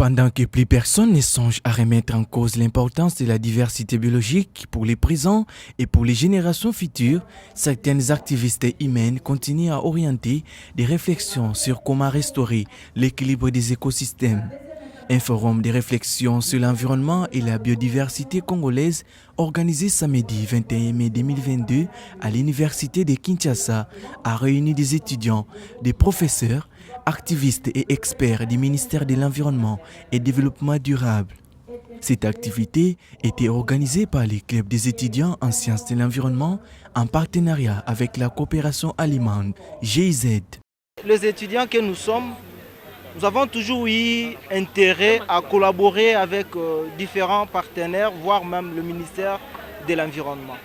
Pendant que plus personne ne songe à remettre en cause l'importance de la diversité biologique pour les présents et pour les générations futures, certaines activistes humaines continuent à orienter des réflexions sur comment restaurer l'équilibre des écosystèmes. Un forum de réflexion sur l'environnement et la biodiversité congolaise organisé samedi 21 mai 2022 à l'université de Kinshasa a réuni des étudiants, des professeurs, activistes et experts du ministère de l'Environnement et du Développement durable. Cette activité était organisée par les clubs des étudiants en sciences de l'environnement en partenariat avec la coopération allemande GIZ. Les étudiants que nous sommes, nous avons toujours eu intérêt à collaborer avec différents partenaires, voire même le ministère de l'Environnement.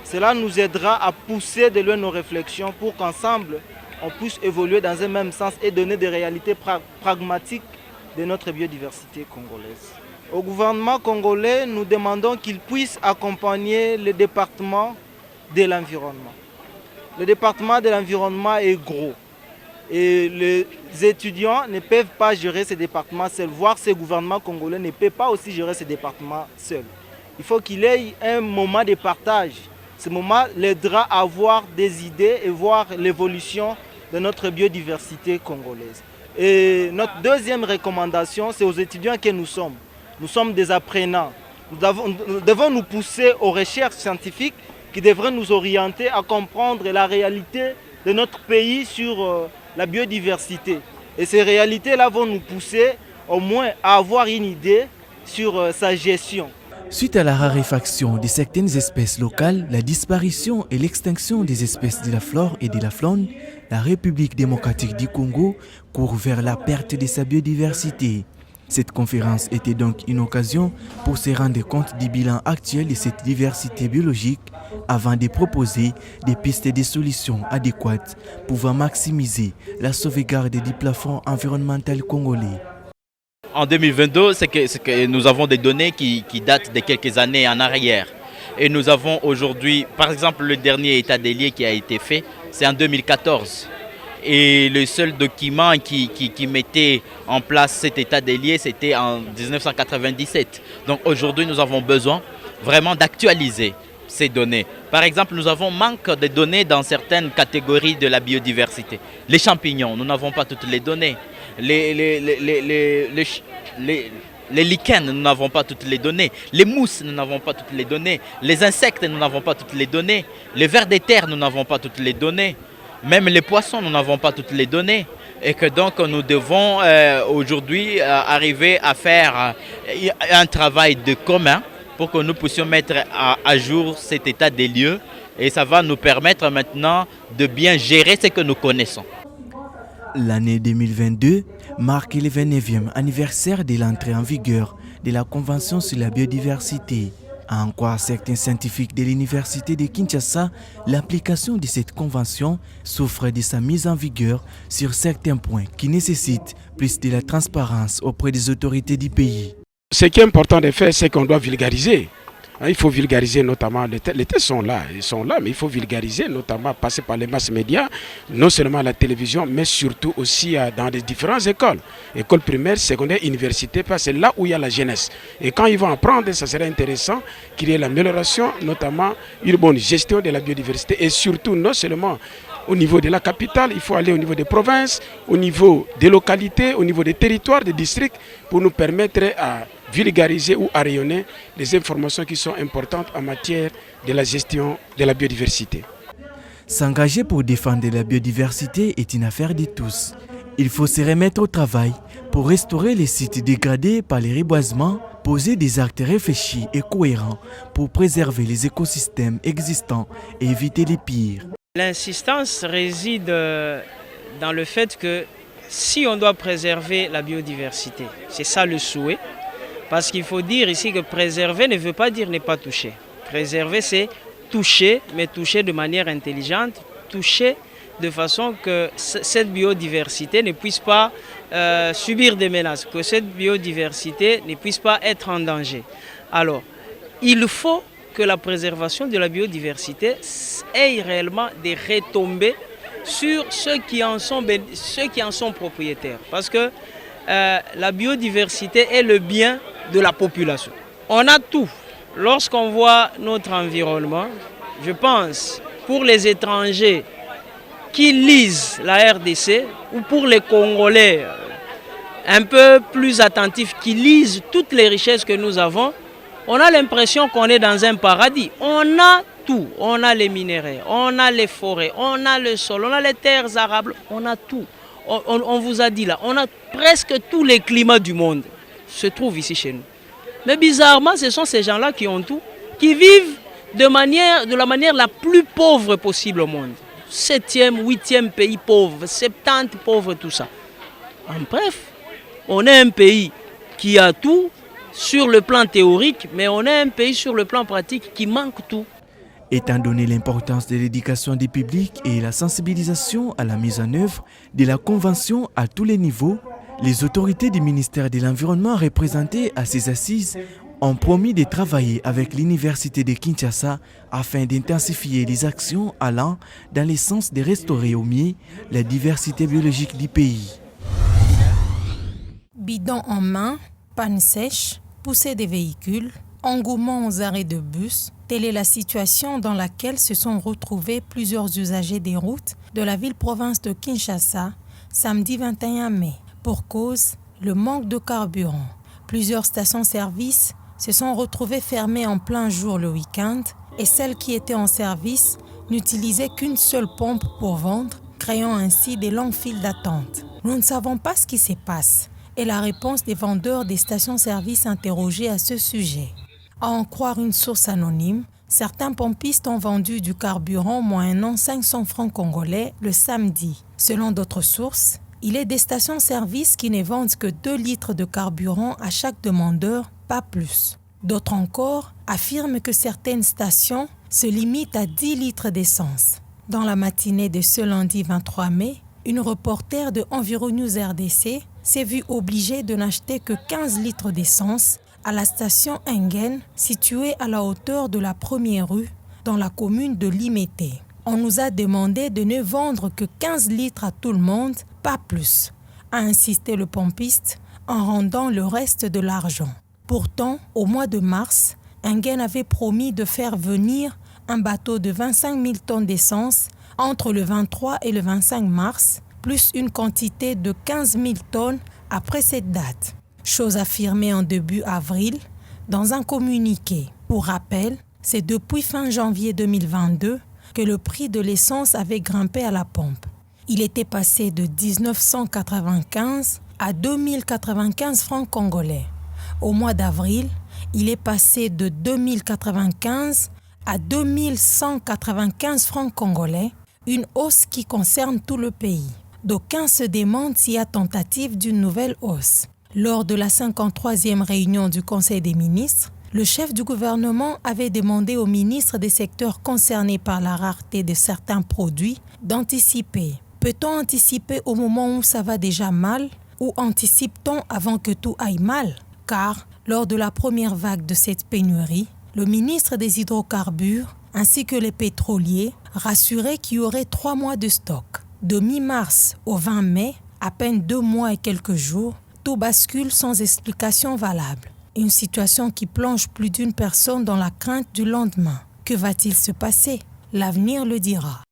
Cela nous aidera à pousser de loin nos réflexions pour qu'ensemble, on puisse évoluer dans un même sens et donner des réalités pragmatiques de notre biodiversité congolaise. Au gouvernement congolais, nous demandons qu'il puisse accompagner le département de l'environnement. Le département de l'environnement est gros et les étudiants ne peuvent pas gérer ce département seuls, voire ce gouvernement congolais ne peut pas aussi gérer ce département seul. Il faut qu'il ait un moment de partage. Ce moment l'aidera à avoir des idées et voir l'évolution de notre biodiversité congolaise. Et notre deuxième recommandation, c'est aux étudiants que nous sommes. Nous sommes des apprenants. Nous devons nous pousser aux recherches scientifiques qui devraient nous orienter à comprendre la réalité de notre pays sur la biodiversité. Et ces réalités-là vont nous pousser au moins à avoir une idée sur sa gestion. Suite à la raréfaction de certaines espèces locales, la disparition et l'extinction des espèces de la flore et de la faune, la République démocratique du Congo court vers la perte de sa biodiversité. Cette conférence était donc une occasion pour se rendre compte du bilan actuel de cette diversité biologique avant de proposer des pistes de solutions adéquates pouvant maximiser la sauvegarde du plafond environnemental congolais. En 2022, c'est que nous avons des données qui datent de quelques années en arrière. Et nous avons aujourd'hui, par exemple, le dernier état des lieux qui a été fait, c'est en 2014. Et le seul document qui mettait en place cet état des lieux, c'était en 1997. Donc aujourd'hui, nous avons besoin vraiment d'actualiser ces données. Par exemple, nous avons manque de données dans certaines catégories de la biodiversité. Les champignons, nous n'avons pas toutes les données. Les lichens, nous n'avons pas toutes les données. Les mousses, nous n'avons pas toutes les données. Les insectes, nous n'avons pas toutes les données. Les vers de terre, nous n'avons pas toutes les données. Même les poissons, nous n'avons pas toutes les données. Et que donc nous devons aujourd'hui arriver à faire un travail de commun pour que nous puissions mettre à jour cet état des lieux. Et ça va nous permettre maintenant de bien gérer ce que nous connaissons. L'année 2022 marque le 29e anniversaire de l'entrée en vigueur de la Convention sur la biodiversité. À en croire certains scientifiques de l'université de Kinshasa, l'application de cette convention souffre de sa mise en vigueur sur certains points qui nécessitent plus de la transparence auprès des autorités du pays. Ce qui est important de faire, c'est qu'on doit vulgariser. Il faut vulgariser notamment, les textes sont là, mais il faut vulgariser, notamment passer par les masses médias, non seulement à la télévision, mais surtout aussi dans les différentes écoles. Écoles primaires, secondaires, universités, parce que c'est là où il y a la jeunesse. Et quand ils vont apprendre, ça serait intéressant qu'il y ait l'amélioration, notamment une bonne gestion de la biodiversité. Et surtout, non seulement au niveau de la capitale, il faut aller au niveau des provinces, au niveau des localités, au niveau des territoires, des districts, pour nous permettre à vulgariser ou à rayonner les informations qui sont importantes en matière de la gestion de la biodiversité. S'engager pour défendre la biodiversité est une affaire de tous. Il faut se remettre au travail pour restaurer les sites dégradés par les reboisements, poser des actes réfléchis et cohérents pour préserver les écosystèmes existants et éviter les pires. L'insistance réside dans le fait que si on doit préserver la biodiversité, c'est ça le souhait. Parce qu'il faut dire ici que préserver ne veut pas dire ne pas toucher. Préserver, c'est toucher, mais toucher de manière intelligente, toucher de façon que cette biodiversité ne puisse pas subir des menaces, que cette biodiversité ne puisse pas être en danger. Alors, il faut que la préservation de la biodiversité ait réellement des retombées sur ceux qui en sont propriétaires. Parce que la biodiversité est le bien de la population. On a tout. Lorsqu'on voit notre environnement, je pense, pour les étrangers qui lisent la RDC ou pour les Congolais un peu plus attentifs qui lisent toutes les richesses que nous avons, on a l'impression qu'on est dans un paradis. On a tout. On a les minéraux, on a les forêts, on a le sol, on a les terres arables, on a tout. On vous a dit là, on a presque tous les climats du monde se trouvent ici chez nous. Mais bizarrement, ce sont ces gens-là qui ont tout, qui vivent de la manière la plus pauvre possible au monde. 7e, 8e pays pauvre, 70 pauvres, tout ça. En bref, on est un pays qui a tout sur le plan théorique, mais on est un pays sur le plan pratique qui manque tout. Étant donné l'importance de l'éducation des publics et la sensibilisation à la mise en œuvre de la Convention à tous les niveaux, les autorités du ministère de l'Environnement représentées à ces assises ont promis de travailler avec l'Université de Kinshasa afin d'intensifier les actions allant dans le sens de restaurer au mieux la diversité biologique du pays. Bidon en main, panne sèche, poussée des véhicules, engouement aux arrêts de bus, telle est la situation dans laquelle se sont retrouvés plusieurs usagers des routes de la ville-province de Kinshasa samedi 21 mai. Pour cause, le manque de carburant. Plusieurs stations-service se sont retrouvées fermées en plein jour le week-end et celles qui étaient en service n'utilisaient qu'une seule pompe pour vendre, créant ainsi des longues files d'attente. Nous ne savons pas ce qui se passe et la réponse des vendeurs des stations-service interrogés à ce sujet. À en croire une source anonyme, certains pompistes ont vendu du carburant moyennant 500 francs congolais le samedi. Selon d'autres sources, il est des stations-service qui ne vendent que 2 litres de carburant à chaque demandeur, pas plus. D'autres encore affirment que certaines stations se limitent à 10 litres d'essence. Dans la matinée de ce lundi 23 mai, une reporter de Environews RDC s'est vue obligée de n'acheter que 15 litres d'essence à la station Engen, située à la hauteur de la première rue, dans la commune de Limete. On nous a demandé de ne vendre que 15 litres à tout le monde, pas plus, a insisté le pompiste en rendant le reste de l'argent. Pourtant, au mois de mars, Engen avait promis de faire venir un bateau de 25 000 tonnes d'essence entre le 23 et le 25 mars, plus une quantité de 15 000 tonnes après cette date. Chose affirmée en début avril dans un communiqué. Pour rappel, c'est depuis fin janvier 2022 que le prix de l'essence avait grimpé à la pompe. Il était passé de 1995 à 2095 francs congolais. Au mois d'avril, il est passé de 2095 à 2195 francs congolais, une hausse qui concerne tout le pays. D'aucuns se demandent s'il y a tentative d'une nouvelle hausse. Lors de la 53e réunion du Conseil des ministres, le chef du gouvernement avait demandé aux ministres des secteurs concernés par la rareté de certains produits d'anticiper. Peut-on anticiper au moment où ça va déjà mal ou anticipe-t-on avant que tout aille mal? Car, lors de la première vague de cette pénurie, le ministre des hydrocarbures ainsi que les pétroliers rassuraient qu'il y aurait 3 mois de stock. De mi-mars au 20 mai, à peine 2 mois et quelques jours, tout bascule sans explication valable. Une situation qui plonge plus d'une personne dans la crainte du lendemain. Que va-t-il se passer? L'avenir le dira.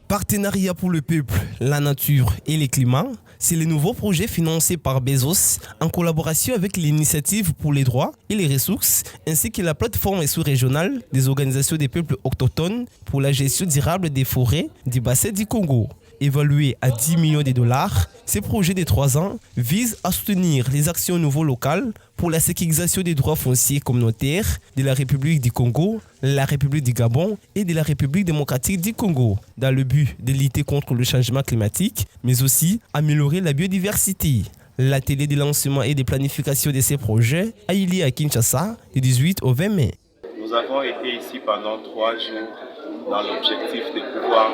Partenariat pour le peuple, la nature et le climat, c'est le nouveau projet financé par Bezos en collaboration avec l'Initiative pour les droits et les ressources ainsi que la plateforme sous-régionale des organisations des peuples autochtones pour la gestion durable des forêts du bassin du Congo. Évalué à 10 millions de dollars, ce projet de 3 ans vise à soutenir les actions au niveau local pour la sécurisation des droits fonciers communautaires de la République du Congo, la République du Gabon et de la République démocratique du Congo, dans le but de lutter contre le changement climatique, mais aussi améliorer la biodiversité. L'atelier de lancement et de planification de ces projets a eu lieu à Kinshasa du 18 au 20 mai. Nous avons été ici pendant 3 jours dans l'objectif de pouvoir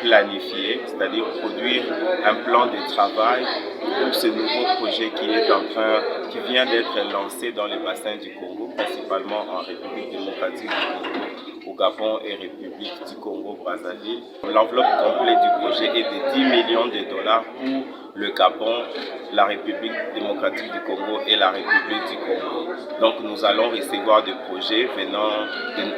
planifier, c'est-à-dire produire un plan de travail pour ce nouveau projet qui vient d'être lancé dans les bassins du Congo, principalement en République démocratique du Congo, au Gabon et République du Congo-Brazzaville. L'enveloppe complète du projet est de 10 millions de dollars pour le Gabon, la République démocratique du Congo et la République du Congo. Donc nous allons recevoir des projets venant,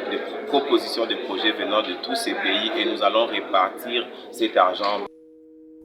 des propositions de projets venant de tous ces pays et nous allons répartir cet argent.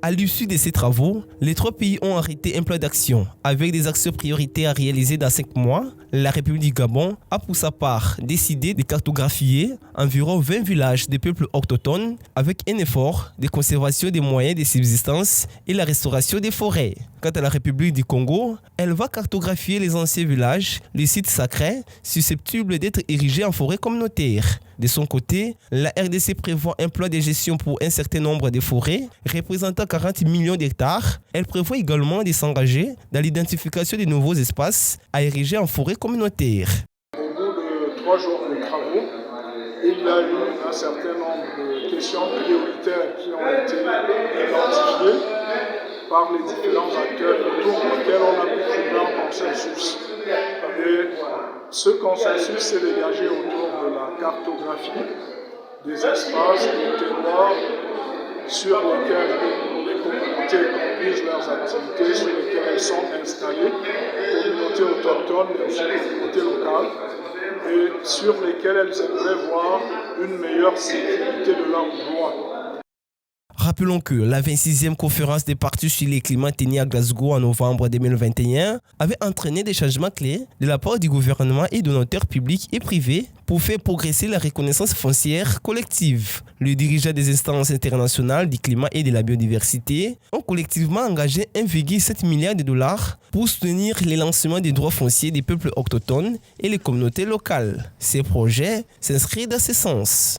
À l'issue de ces travaux, les 3 pays ont arrêté un plan d'action avec des actions prioritaires à réaliser dans 5 mois. La République du Gabon a pour sa part décidé de cartographier environ 20 villages des peuples autochtones avec un effort de conservation des moyens de subsistance et la restauration des forêts. Quant à la République du Congo, elle va cartographier les anciens villages, les sites sacrés susceptibles d'être érigés en forêt communautaire. De son côté, la RDC prévoit un plan de gestion pour un certain nombre de forêts représentant 40 millions d'hectares. Elle prévoit également de s'engager dans l'identification de nouveaux espaces à ériger en forêt communautaire. Au bout de 3 jours de travaux, il y a eu un certain nombre de questions prioritaires qui ont été identifiées par les différents acteurs autour desquels on a pu trouver un consensus. Et ce consensus s'est dégagé autour de la cartographie des espaces, des terroirs sur lesquels les communautés conduisent leurs activités, sur lesquels elles sont installées, communautés autochtones mais aussi communautés locales, et sur lesquelles elles aimeraient voir une meilleure sécurité de leurs droits. Rappelons que la 26e conférence des partis sur les climats tenue à Glasgow en novembre 2021 avait entraîné des changements clés de la part du gouvernement et de donateurs publics et privés pour faire progresser la reconnaissance foncière collective. Les dirigeants des instances internationales du climat et de la biodiversité ont collectivement engagé 1,7 milliard de dollars pour soutenir le lancement des droits fonciers des peuples autochtones et les communautés locales. Ces projets s'inscrivent dans ce sens.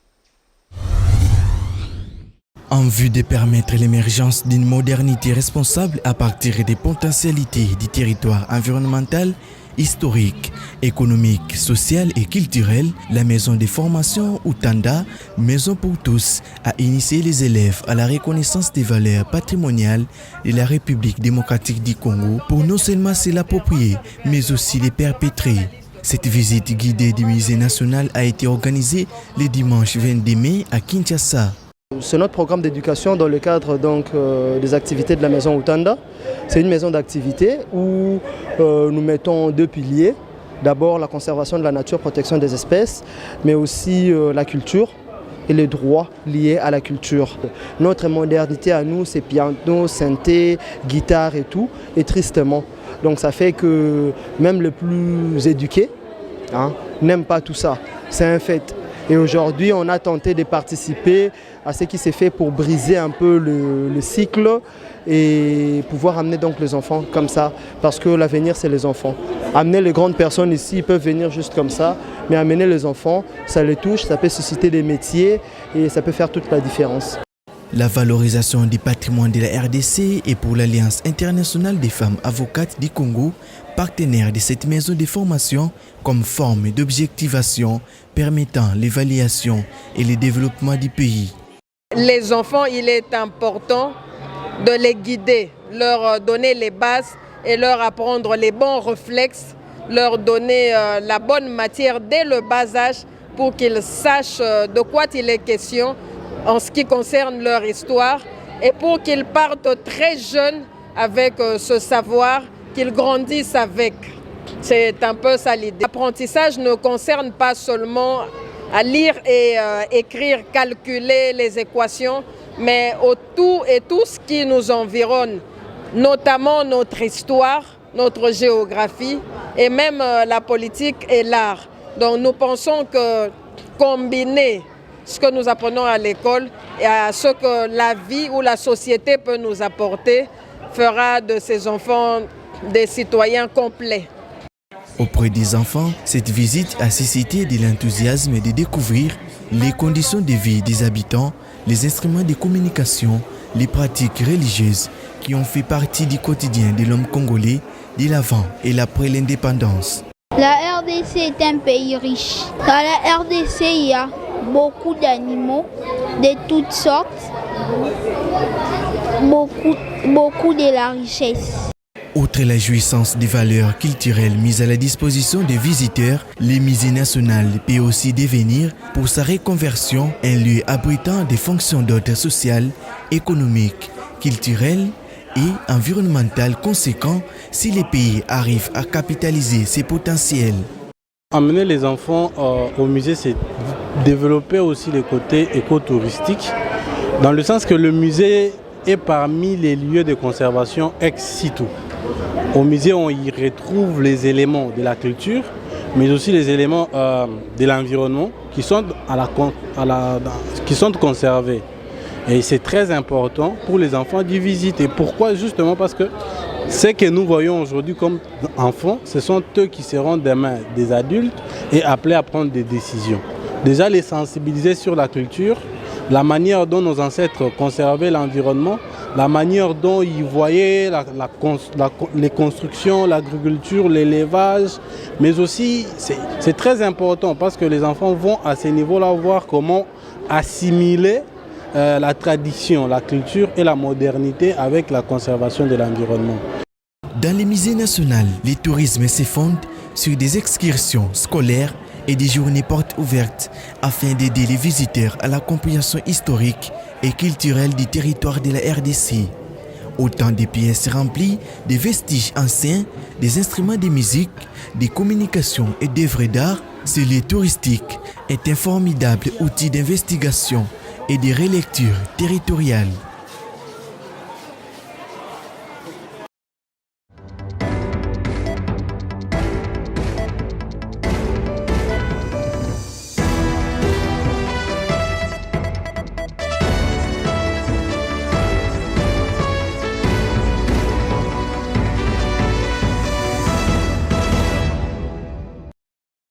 En vue de permettre l'émergence d'une modernité responsable à partir des potentialités du territoire environnemental, historique, économique, social et culturel, la maison de formation Outanda, Maison pour tous, a initié les élèves à la reconnaissance des valeurs patrimoniales de la République démocratique du Congo pour non seulement se l'approprier, mais aussi les perpétrer. Cette visite guidée du musée national a été organisée le dimanche 22 mai à Kinshasa. C'est notre programme d'éducation dans le cadre des activités de la maison Outanda. C'est une maison d'activité où nous mettons 2 piliers. D'abord la conservation de la nature, protection des espèces, mais aussi la culture et les droits liés à la culture. Notre modernité à nous, c'est piano, synthé, guitare et tout, et tristement. Donc ça fait que même les plus éduqués n'aiment pas tout ça. C'est un fait. Et aujourd'hui, on a tenté de participer à ce qui s'est fait pour briser un peu le cycle et pouvoir amener donc les enfants comme ça, parce que l'avenir, c'est les enfants. Amener les grandes personnes ici, ils peuvent venir juste comme ça, mais amener les enfants, ça les touche, ça peut susciter des métiers et ça peut faire toute la différence. La valorisation du patrimoine de la RDC est pour l'Alliance internationale des femmes avocates du Congo, partenaire de cette maison de formation, comme forme d'objectivation permettant l'évaluation et le développement du pays. Les enfants, il est important de les guider, leur donner les bases et leur apprendre les bons réflexes, leur donner la bonne matière dès le bas âge pour qu'ils sachent de quoi il est question en ce qui concerne leur histoire et pour qu'ils partent très jeunes avec ce savoir, qu'ils grandissent avec. C'est un peu ça l'idée. L'apprentissage ne concerne pas seulement à lire et écrire, calculer les équations, mais tout ce qui nous environne, notamment notre histoire, notre géographie et même la politique et l'art. Donc nous pensons que combiner ce que nous apprenons à l'école et à ce que la vie ou la société peut nous apporter fera de ces enfants des citoyens complets. Auprès des enfants, cette visite a suscité de l'enthousiasme de découvrir les conditions de vie des habitants, les instruments de communication, les pratiques religieuses qui ont fait partie du quotidien de l'homme congolais de l'avant et l'après l'indépendance. La RDC est un pays riche. Dans la RDC, il y a beaucoup d'animaux de toutes sortes, beaucoup de la richesse. Outre la jouissance des valeurs culturelles mises à la disposition des visiteurs, le musée national peut aussi devenir, pour sa reconversion, un lieu abritant des fonctions d'ordre social, économique, culturel et environnemental conséquents si les pays arrivent à capitaliser ces potentiels. Amener les enfants au musée, c'est développer aussi le côté écotouristique, dans le sens que le musée est parmi les lieux de conservation ex situ. Au musée, on y retrouve les éléments de la culture, mais aussi les éléments de l'environnement qui sont conservés. Et c'est très important pour les enfants d'y visiter. Pourquoi? Justement parce que ce que nous voyons aujourd'hui comme enfants, ce sont eux qui seront demain des adultes et appelés à prendre des décisions. Déjà les sensibiliser sur la culture, la manière dont nos ancêtres conservaient l'environnement, la manière dont ils voyaient les constructions, l'agriculture, l'élevage, mais aussi c'est très important parce que les enfants vont à ce niveau-là voir comment assimiler la tradition, la culture et la modernité avec la conservation de l'environnement. Dans les musées nationaux, le tourisme se fonde sur des excursions scolaires et des journées portes ouvertes afin d'aider les visiteurs à la compréhension historique et culturelle du territoire de la RDC. Autant de pièces remplies de vestiges anciens, des instruments de musique, des communications et d'œuvres d'art, ce lieu touristique est un formidable outil d'investigation et de relecture territoriale.